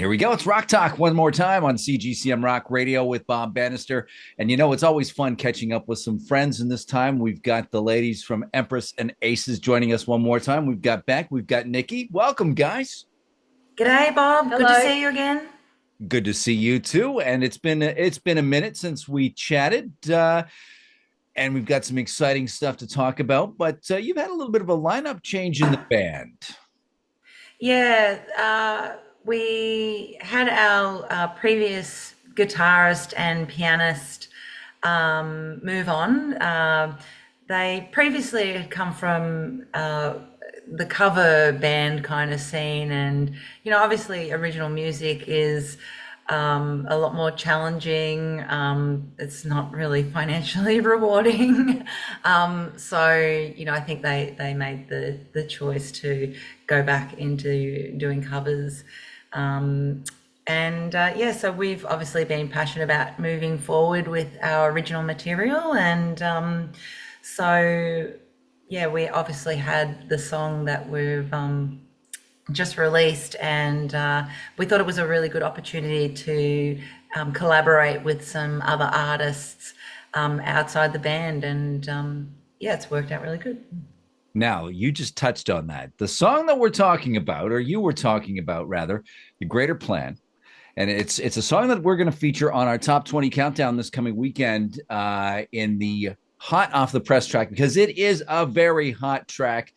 Here we go. It's Rock Talk one more time on CGCM Rock Radio with Bob Bannister. And it's always fun catching up with some friends. And this time we've got the ladies from Empress and Aces joining us one more time. We've got Bec, we've got Nikky. Welcome, guys. G'day, Bob. Good to Hello. see you again. Good to see you too. And it's been a minute since we chatted. And we've got some exciting stuff to talk about. But you've had a little bit of a lineup change in the band. Yeah, we had our previous guitarist and pianist move on. They previously had come from the cover band kind of scene, and obviously, original music is a lot more challenging. It's not really financially rewarding. I think they made the choice to go back into doing covers. So we've obviously been passionate about moving forward with our original material. We obviously had the song that we've just released, and we thought it was a really good opportunity to collaborate with some other artists outside the band, and it's worked out really good. Now, you just touched on that. The song that we're talking about, or you were talking about rather, The Greater Plan. And it's a song that we're going to feature on our top 20 countdown this coming weekend in the hot off the press track, because it is a very hot track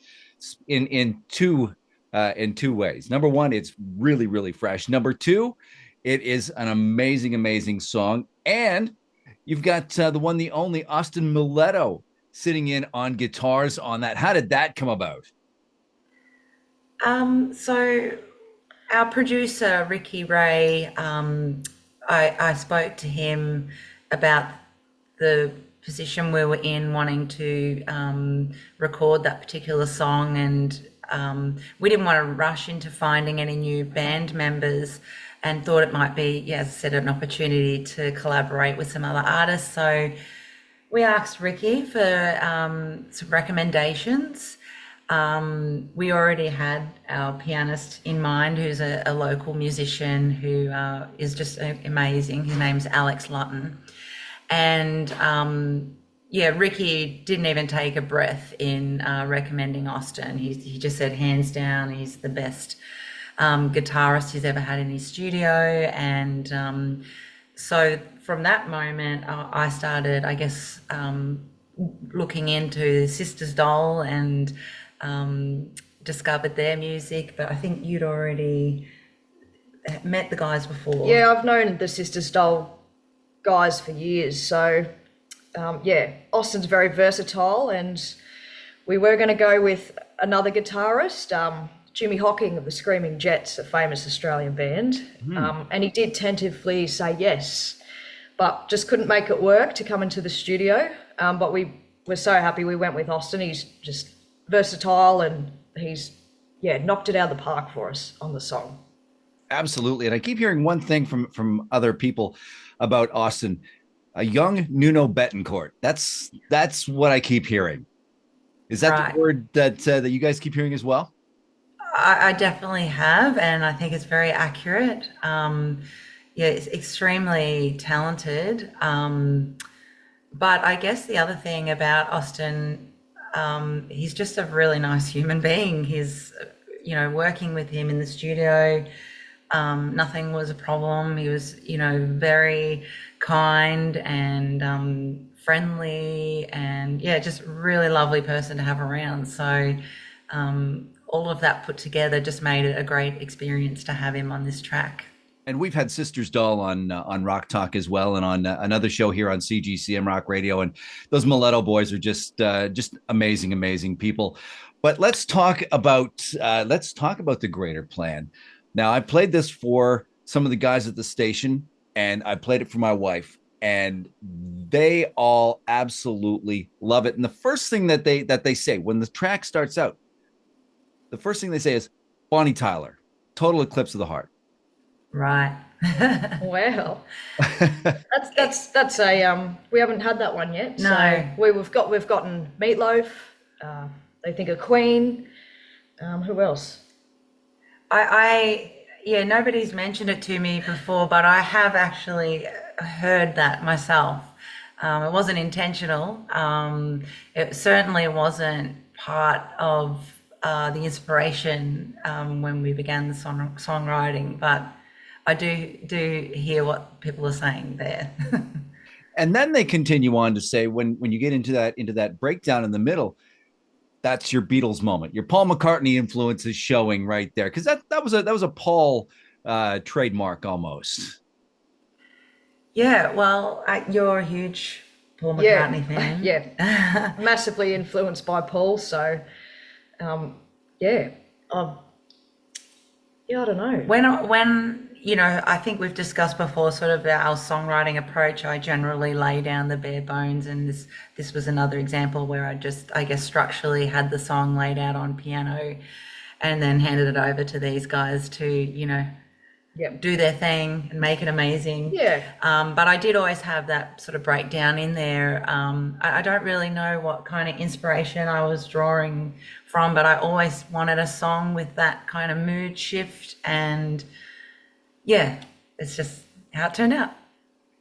in two ways. Number one, it's really, really fresh. Number two, it is an amazing, amazing song. And you've got the one, the only Austin Miletto sitting in on guitars on that. How did that come about? So our producer, Ricky Ray, I spoke to him about the position we were in, wanting to record that particular song, and we didn't want to rush into finding any new band members, and thought it might be, as I said, an opportunity to collaborate with some other artists. So we asked Ricky for some recommendations. We already had our pianist in mind, who's a local musician who is just amazing. His name's Alex Lutton. And Ricky didn't even take a breath in recommending Austin. He just said, hands down, he's the best guitarist he's ever had in his studio. And so from that moment, I started, I guess, looking into Sisters Doll, and discovered their music. But I think you'd already met the guys before. Yeah, I've known the Sisters Doll guys for years. So, Austin's very versatile, and we were going to go with another guitarist, Jimmy Hocking of the Screaming Jets, a famous Australian band. And he did tentatively say yes, but just couldn't make it work to come into the studio. But we were so happy we went with Austin. He's just versatile, and he's, knocked it out of the park for us on the song. Absolutely. And I keep hearing one thing from other people about Austin, a young Nuno Betancourt. That's what I keep hearing. Is that Right. the word that you guys keep hearing as well? I definitely have, and I think it's very accurate. It's extremely talented. But I guess the other thing about Austin, he's just a really nice human being. He's, working with him in the studio, nothing was a problem. He was, very kind and friendly, and just really lovely person to have around. So all of that put together just made it a great experience to have him on this track. And we've had Sisters Doll on Rock Talk as well, and on another show here on CGCM Rock Radio. And those Miletto boys are just amazing, amazing people. But let's talk about the Greater Plan. Now, I played this for some of the guys at the station, and I played it for my wife, and they all absolutely love it. And the first thing that they say when the track starts out, the first thing they say is Bonnie Tyler, Total Eclipse of the Heart. Right. Well, that's a we haven't had that one yet. No. So we've gotten Meatloaf. They think of Queen. Who else? I yeah, nobody's mentioned it to me before, but I have actually heard that myself. It wasn't intentional. It certainly wasn't part of the inspiration when we began the songwriting, but I do hear what people are saying there. And then they continue on to say when you get into that breakdown in the middle, that's your Beatles moment. Your Paul McCartney influence is showing right there because that was a Paul trademark almost. Yeah, well, you're a huge Paul Yeah, McCartney fan. yeah, massively influenced by Paul. So, um, yeah, um, yeah, I don't know. When you know, I think we've discussed before sort of our songwriting approach. I generally lay down the bare bones, and this was another example where I just, I guess, structurally had the song laid out on piano, and then handed it over to these guys to, you know, Yeah, do their thing and make it amazing. yeah, But I did always have that sort of breakdown in there. I don't really know what kind of inspiration I was drawing from, but I always wanted a song with that kind of mood shift. And yeah, it's just how it turned out.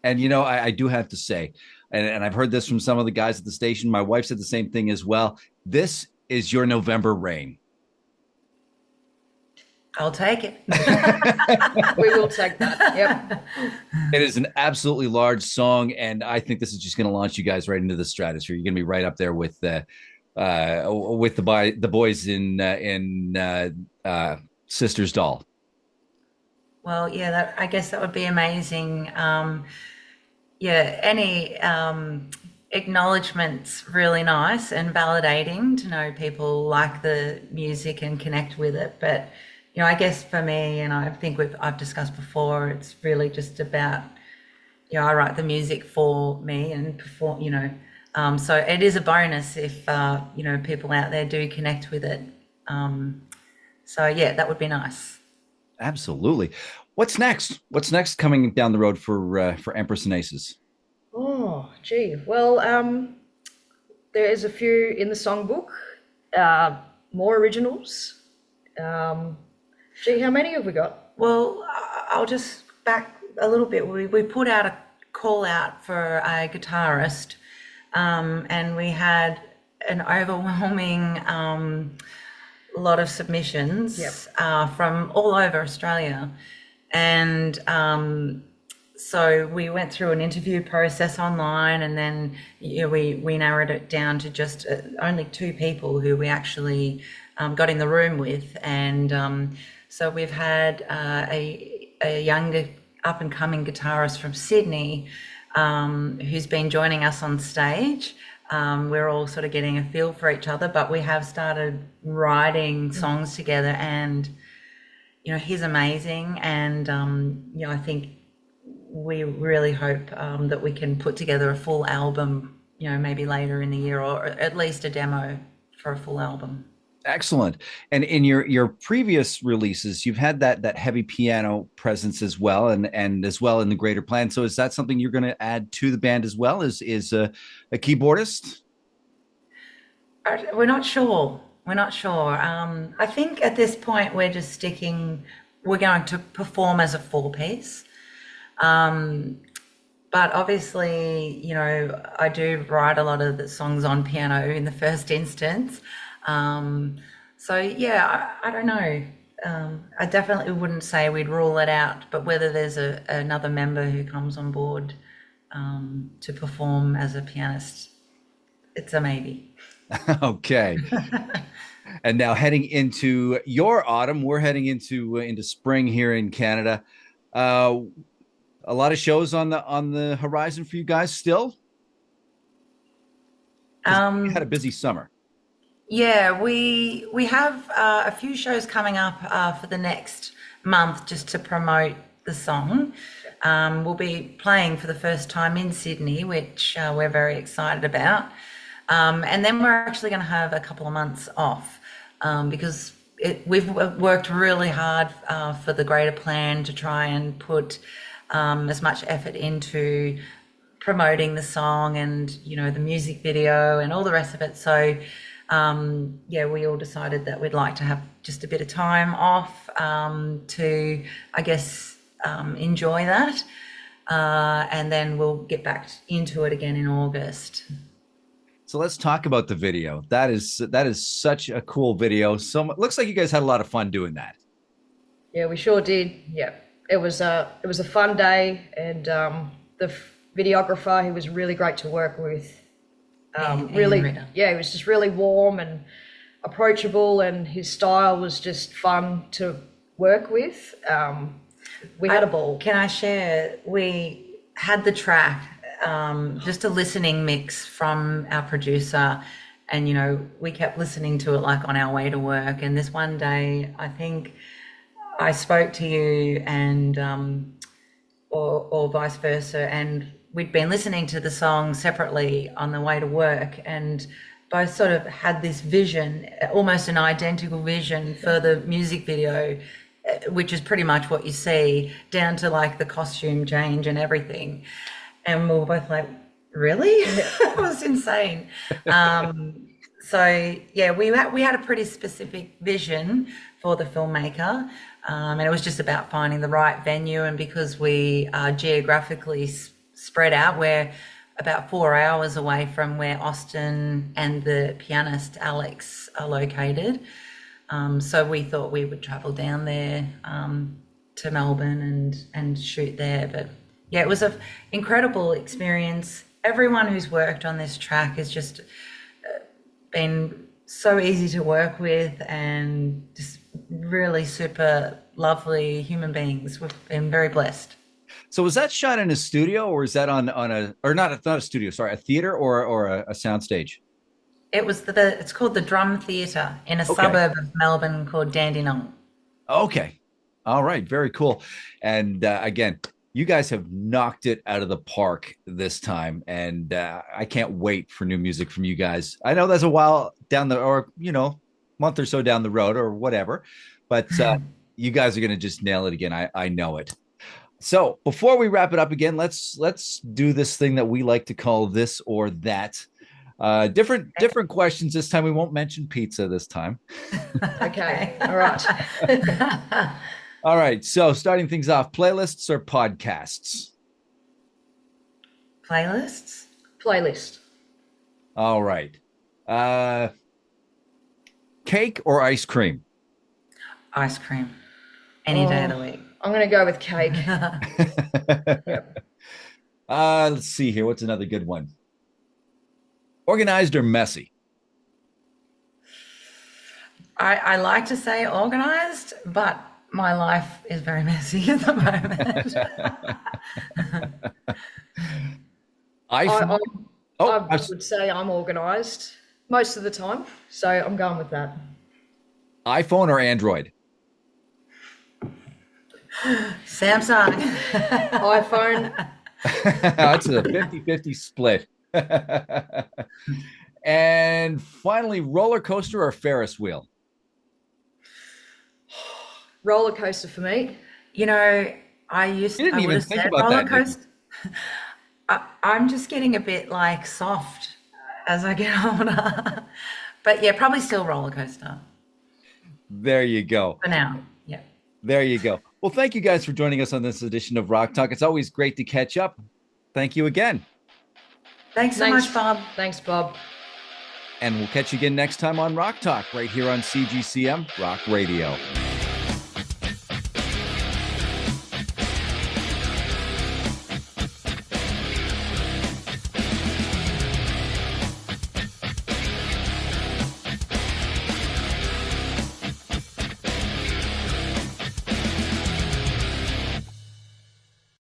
And you know, I do have to say, and I've heard this from some of the guys at the station. My wife said the same thing as well. This is your November rain. I'll take it. we will take that. Yep. It is an absolutely large song, and I think this is just going to launch you guys right into the stratosphere. You're going to be right up there with the boys in Sister's Doll. Well, yeah, I guess that would be amazing. Yeah, any acknowledgement's really nice and validating to know people like the music and connect with it. But you know, I guess for me, and I think I've discussed before, it's really just about, you know, I write the music for me and perform. You know, so it is a bonus if you know, people out there do connect with it. So yeah, that would be nice. Absolutely. What's next? What's next coming down the road for Empress and Aces? Oh, gee. Well, there is a few in the songbook, more originals. Um, Gee, how many have we got? Well, I'll just back a little bit. We put out a call out for a guitarist, and we had an overwhelming lot of submissions Yep. from all over Australia. And so we went through an interview process online, and then, you know, we narrowed it down to just only two people who we actually got in the room with. And so we've had a younger up and coming guitarist from Sydney who's been joining us on stage. We're all sort of getting a feel for each other, but we have started writing songs together, and you know, he's amazing. And you know, I think we really hope that we can put together a full album, you know, maybe later in the year, or at least a demo for a full album. Excellent. And in your previous releases, you've had that heavy piano presence as well, and as well in the greater plan. So is that something you're going to add to the band as well? Is a keyboardist? We're not sure. We're not sure. I think at this point we're just sticking. We're going to perform as a four piece. But obviously, you know, I do write a lot of the songs on piano in the first instance. So yeah, I don't know. I definitely wouldn't say we'd rule it out, but whether there's another member who comes on board to perform as a pianist, it's a maybe. Okay. And now heading into your autumn, we're heading into spring here in Canada. Uh, a lot of shows on the horizon for you guys still. 'Cause you had a Um, busy summer. yeah, we have a few shows coming up for the next month just to promote the song. We'll be playing for the first time in Sydney, which we're very excited about. And then we're actually going to have a couple of months off because we've worked really hard for the greater plan to try and put as much effort into promoting the song and, you know, the music video and all the rest of it. So yeah, we all decided that we'd like to have just a bit of time off to, I guess, enjoy that. And then we'll get back into it again in August. So let's talk about the video. That is such a cool video. So looks like you guys had a lot of fun doing that. Yeah, we sure did. Yeah, it was a fun day, and the videographer, he was really great to work with. Really, yeah, he was just really warm and approachable, and his style was just fun to work with. We had a ball. Can I share? We had the track, just a listening mix from our producer, and we kept listening to it like on our way to work. And this one day, I think I spoke to you, and or vice versa, and we'd been listening to the song separately on the way to work, and both sort of had this vision, almost an identical vision for the music video, which is pretty much what you see, down to like the costume change and everything. And we were both like, really? It was insane. So yeah, we had a pretty specific vision for the filmmaker, and it was just about finding the right venue. And because we are geographically spread out, we're about 4 hours away from where Austin and the pianist Alex are located. So we thought we would travel down there to Melbourne and shoot there. But yeah, it was an incredible experience. Everyone who's worked on this track has just been so easy to work with, and just really super lovely human beings. We've been very blessed. So was that shot in a studio, or is that on a, or not a studio, sorry, a theater or a soundstage? It was it's called the Drum Theatre in a suburb of Melbourne called Dandenong. Okay. All right. Very cool. And again, you guys have knocked it out of the park this time. And I can't wait for new music from you guys. I know that's a while down or month or so down the road or whatever, but you guys are going to just nail it again. I know it. So before we wrap it up again, let's do this thing that we like to call this or that. Different questions this time. We won't mention pizza this time. Okay. All right. All right. So starting things off, playlists or podcasts? Playlists? Playlist. All right. Cake or ice cream? Ice cream. Any day of the week. I'm going to go with cake. Yep. Let's see here. What's another good one? Organized or messy? I like to say organized, but my life is very messy at the moment. I would say I'm organised most of the time, so I'm going with that. iPhone or Android? Samsung. iPhone. That's a 50-50 split. And finally, roller coaster or Ferris wheel? Roller coaster for me. I used to. I would have said roller coaster. I'm just getting a bit like soft as I get older. But yeah, probably still roller coaster. There you go. For now. Yeah. There you go. Well, thank you guys for joining us on this edition of Rock Talk. It's always great to catch up. Thank you again. Thanks so much, Bob. Thanks, Bob. And we'll catch you again next time on Rock Talk, right here on CGCM Rock Radio.